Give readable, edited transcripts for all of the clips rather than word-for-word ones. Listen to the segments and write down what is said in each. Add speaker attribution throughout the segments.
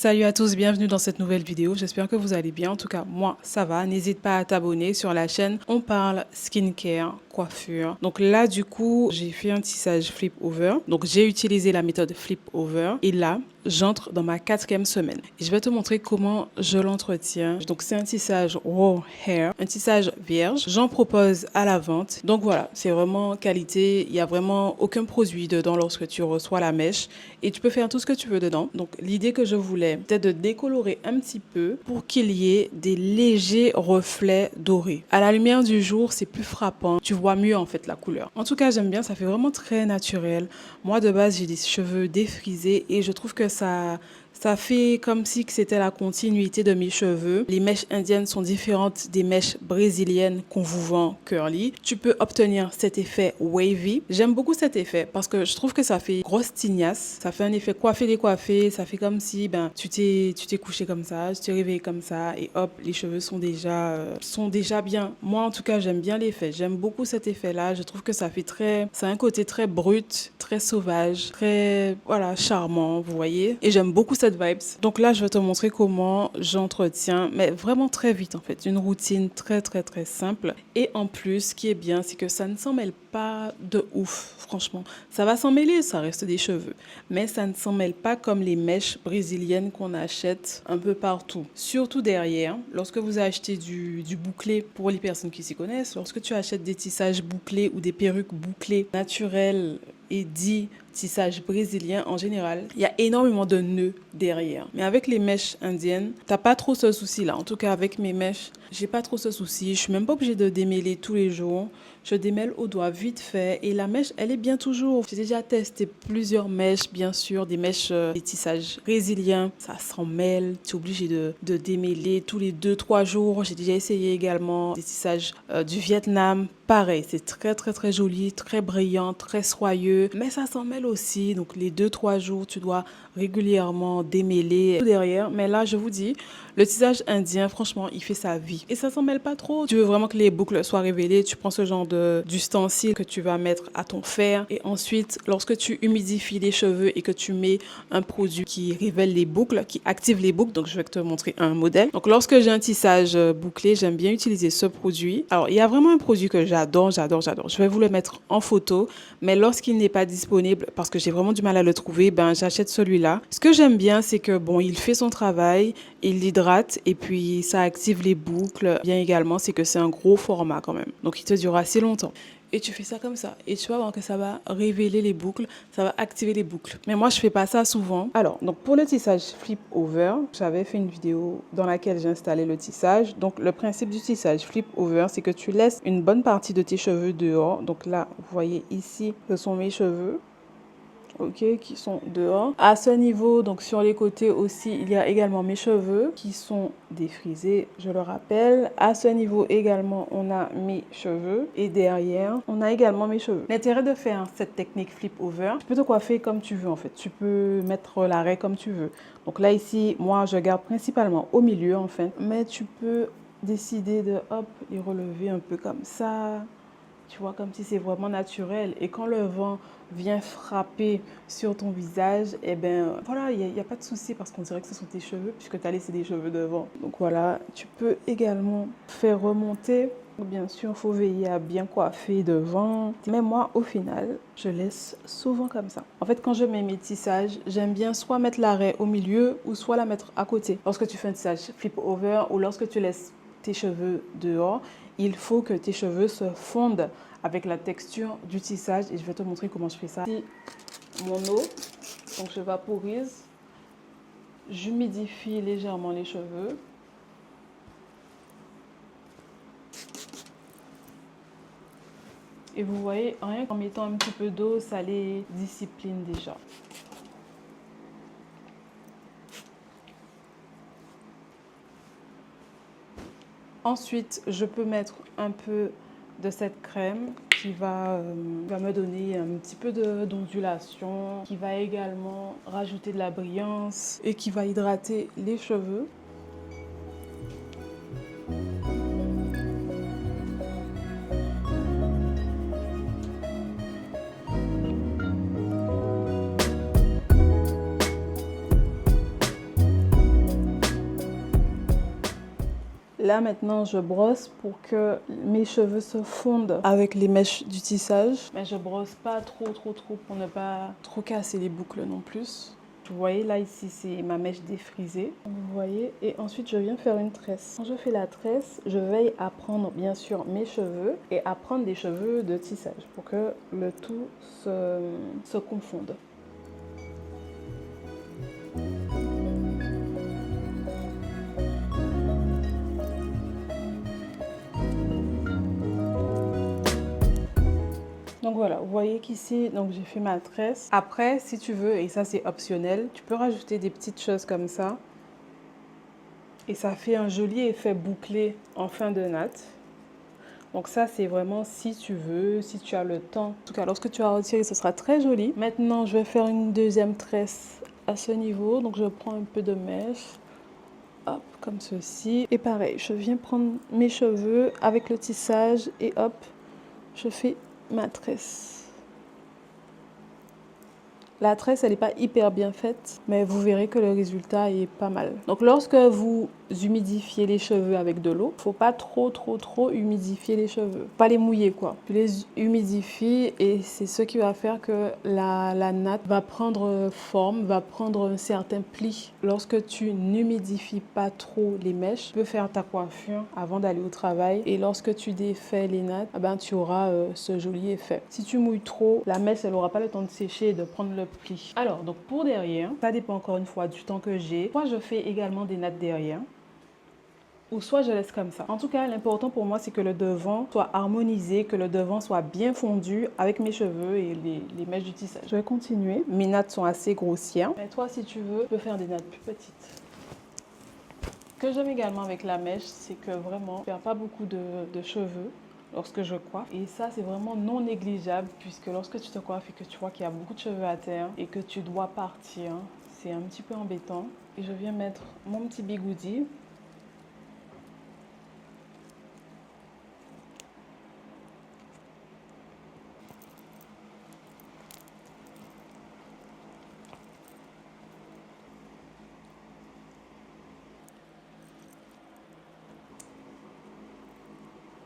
Speaker 1: Salut à tous, bienvenue dans cette nouvelle vidéo. J'espère que vous allez bien. En tout cas, moi, ça va. N'hésite pas à t'abonner sur la chaîne. On parle skincare, coiffure. Donc là, du coup, j'ai fait un tissage flip over. Donc j'ai utilisé la méthode flip over. Et là, j'entre dans ma 4e semaine. Et je vais te montrer comment je l'entretiens. Donc c'est un tissage raw hair, un tissage vierge. J'en propose à la vente. Donc voilà, c'est vraiment qualité. Il n'y a vraiment aucun produit dedans lorsque tu reçois la mèche. Et tu peux faire tout ce que tu veux dedans. Donc l'idée que je voulais, c'était de décolorer un petit peu pour qu'il y ait des légers reflets dorés. À la lumière du jour, c'est plus frappant. Tu vois mieux en fait la couleur. En tout cas, j'aime bien. Ça fait vraiment très naturel. Moi, de base, j'ai des cheveux défrisés et je trouve que ça fait comme si c'était la continuité de mes cheveux. Les mèches indiennes sont différentes des mèches brésiliennes qu'on vous vend curly. Tu peux obtenir cet effet wavy. J'aime beaucoup cet effet parce que je trouve que ça fait grosse tignasse. Ça fait un effet coiffé décoiffé. Ça fait comme si tu t'es couché comme ça, tu t'es réveillé comme ça et hop, les cheveux sont déjà bien. Moi en tout cas, j'aime bien l'effet. J'aime beaucoup cet effet-là. Je trouve que ça a un côté très brut, très sauvage, très charmant, vous voyez. Et j'aime beaucoup cette vibes. Donc là, je vais te montrer comment j'entretiens, mais vraiment très vite en fait. Une routine très très très simple. Et en plus, ce qui est bien, c'est que ça ne s'en mêle pas de ouf, franchement. Ça va s'en mêler, ça reste des cheveux. Mais ça ne s'en mêle pas comme les mèches brésiliennes qu'on achète un peu partout. Surtout derrière, lorsque vous achetez du bouclé, pour les personnes qui s'y connaissent, lorsque tu achètes des tissages bouclés ou des perruques bouclées naturelles et dit tissage brésilien en général, il y a énormément de nœuds derrière. Mais avec les mèches indiennes, t'as pas trop ce souci-là. En tout cas, avec mes mèches, j'ai pas trop ce souci. Je suis même pas obligée de démêler tous les jours. Je démêle au doigt vite fait et la mèche, elle est bien toujours. J'ai déjà testé plusieurs mèches, bien sûr, des mèches, des tissages brésiliens. Ça s'en mêle. Tu es obligé de démêler tous les 2-3 jours. J'ai déjà essayé également des tissages du Vietnam. Pareil, c'est très très très joli, très brillant, très soyeux, mais ça s'en mêle aussi. Donc les 2-3 jours, tu dois régulièrement démêler derrière. Mais là, je vous dis, le tissage indien, franchement, il fait sa vie. Et ça s'en mêle pas trop. Tu veux vraiment que les boucles soient révélées, tu prends ce genre d'ustensile que tu vas mettre à ton fer. Et ensuite, lorsque tu humidifies les cheveux et que tu mets un produit qui révèle les boucles, qui active les boucles, donc je vais te montrer un modèle. Donc lorsque j'ai un tissage bouclé, j'aime bien utiliser ce produit. Alors, il y a vraiment un produit que j'adore. Je vais vous le mettre en photo, mais lorsqu'il n'est pas disponible, parce que j'ai vraiment du mal à le trouver, j'achète celui-là. Ce que j'aime bien, c'est que il fait son travail, il l'hydrate et puis ça active les boucles. Bien également, c'est que c'est un gros format quand même. Donc, il te durera assez longtemps. Et tu fais ça comme ça. Et tu vas voir que ça va révéler les boucles, ça va activer les boucles. Mais moi, je fais pas ça souvent. Alors, donc pour le tissage flip over, j'avais fait une vidéo dans laquelle j'ai installé le tissage. Donc, le principe du tissage flip over, c'est que tu laisses une bonne partie de tes cheveux dehors. Donc là, vous voyez ici, ce sont mes cheveux. Ok, qui sont dehors. À ce niveau, donc sur les côtés aussi, il y a également mes cheveux qui sont défrisés, je le rappelle. À ce niveau également, on a mes cheveux. Et derrière, on a également mes cheveux. L'intérêt de faire cette technique flip over, tu peux te coiffer comme tu veux en fait. Tu peux mettre l'arrêt comme tu veux. Donc là ici, moi je garde principalement au milieu en fait. Mais tu peux décider de hop, les relever un peu comme ça. Tu vois, comme si c'est vraiment naturel. Et quand le vent vient frapper sur ton visage, voilà, il n'y a pas de souci parce qu'on dirait que ce sont tes cheveux puisque tu as laissé des cheveux devant. Donc voilà, tu peux également faire remonter. Bien sûr, il faut veiller à bien coiffer devant. Mais moi, au final, je laisse souvent comme ça. En fait, quand je mets mes tissages, j'aime bien soit mettre l'arrêt au milieu ou soit la mettre à côté. Lorsque tu fais un tissage flip over ou lorsque tu laisses tes cheveux dehors, il faut que tes cheveux se fondent avec la texture du tissage et je vais te montrer comment je fais ça. Ici, mon eau, donc je vaporise, j'humidifie légèrement les cheveux. Et vous voyez, rien qu'en mettant un petit peu d'eau, ça les discipline déjà. Ensuite, je peux mettre un peu de cette crème qui va me donner un petit peu d'ondulation, qui va également rajouter de la brillance et qui va hydrater les cheveux. Là maintenant je brosse pour que mes cheveux se fondent avec les mèches du tissage. Mais je brosse pas trop pour ne pas trop casser les boucles non plus. Vous voyez là ici c'est ma mèche défrisée. Vous voyez, et ensuite je viens faire une tresse. Quand je fais la tresse, je veille à prendre bien sûr mes cheveux et à prendre des cheveux de tissage pour que le tout se confonde. Donc voilà, vous voyez qu'ici, donc j'ai fait ma tresse. Après, si tu veux, et ça c'est optionnel, tu peux rajouter des petites choses comme ça. Et ça fait un joli effet bouclé en fin de natte. Donc ça, c'est vraiment si tu veux, si tu as le temps. En tout cas, lorsque tu vas retirer, ce sera très joli. Maintenant, je vais faire une deuxième tresse à ce niveau. Donc je prends un peu de mèche. Hop, comme ceci. Et pareil, je viens prendre mes cheveux avec le tissage et hop, je fais ma tresse. La tresse, elle n'est pas hyper bien faite, mais vous verrez que le résultat est pas mal. Donc, lorsque vous humidifiez les cheveux avec de l'eau, il ne faut pas trop humidifier les cheveux. Pas les mouiller, quoi. Tu les humidifies et c'est ce qui va faire que la natte va prendre forme, va prendre un certain pli. Lorsque tu n'humidifies pas trop les mèches, tu peux faire ta coiffure avant d'aller au travail. Et lorsque tu défais les nattes, eh ben, tu auras ce joli effet. Si tu mouilles trop, la mèche, elle n'aura pas le temps de sécher et de prendre le pli. Alors, donc pour derrière, ça dépend encore une fois du temps que j'ai. Soit je fais également des nattes derrière, ou soit je laisse comme ça. En tout cas, l'important pour moi, c'est que le devant soit harmonisé, que le devant soit bien fondu avec mes cheveux et les mèches du tissage. Je vais continuer. Mes nattes sont assez grossières. Mais toi, si tu veux, tu peux faire des nattes plus petites. Ce que j'aime également avec la mèche, c'est que vraiment, je ne perds pas beaucoup de cheveux lorsque je coiffe. Et ça, c'est vraiment non négligeable puisque lorsque tu te coiffes et que tu vois qu'il y a beaucoup de cheveux à terre et que tu dois partir, c'est un petit peu embêtant. Et je viens mettre mon petit bigoudi.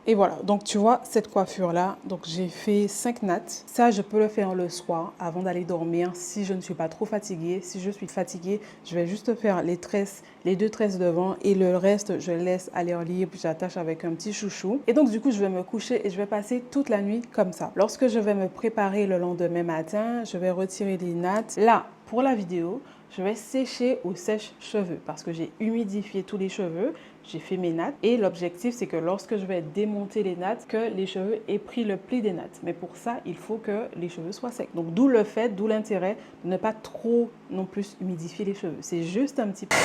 Speaker 1: Et voilà, donc tu vois cette coiffure-là, donc j'ai fait 5 nattes. Ça, je peux le faire le soir avant d'aller dormir si je ne suis pas trop fatiguée. Si je suis fatiguée, je vais juste faire les tresses, les 2 tresses devant et le reste, je laisse à l'air libre, j'attache avec un petit chouchou. Et donc du coup, je vais me coucher et je vais passer toute la nuit comme ça. Lorsque je vais me préparer le lendemain matin, je vais retirer les nattes. Là, pour la vidéo, je vais sécher au sèche-cheveux parce que j'ai humidifié tous les cheveux, j'ai fait mes nattes et l'objectif c'est que lorsque je vais démonter les nattes, que les cheveux aient pris le pli des nattes. Mais pour ça, il faut que les cheveux soient secs. Donc d'où le fait, d'où l'intérêt de ne pas trop non plus humidifier les cheveux. C'est juste un petit peu.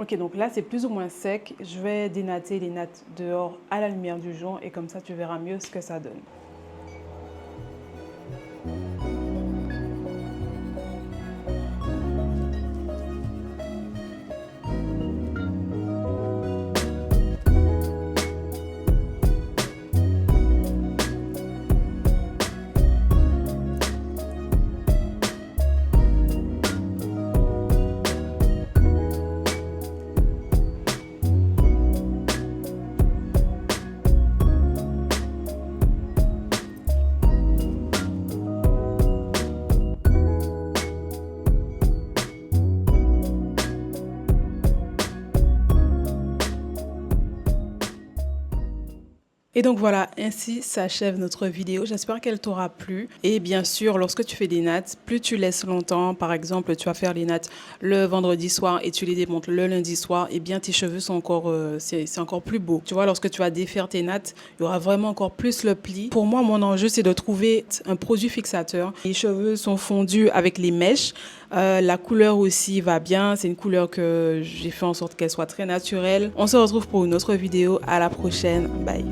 Speaker 1: Ok, donc là c'est plus ou moins sec. Je vais dénatter les nattes dehors à la lumière du jour et comme ça tu verras mieux ce que ça donne. Et donc voilà, ainsi s'achève notre vidéo. J'espère qu'elle t'aura plu. Et bien sûr, lorsque tu fais des nattes, plus tu laisses longtemps, par exemple, tu vas faire les nattes le vendredi soir et tu les démontes le lundi soir, et bien tes cheveux sont encore, c'est encore plus beau. Tu vois, lorsque tu vas défaire tes nattes, il y aura vraiment encore plus le pli. Pour moi, mon enjeu, c'est de trouver un produit fixateur. Les cheveux sont fondus avec les mèches. La couleur aussi va bien. C'est une couleur que j'ai fait en sorte qu'elle soit très naturelle. On se retrouve pour une autre vidéo. À la prochaine. Bye.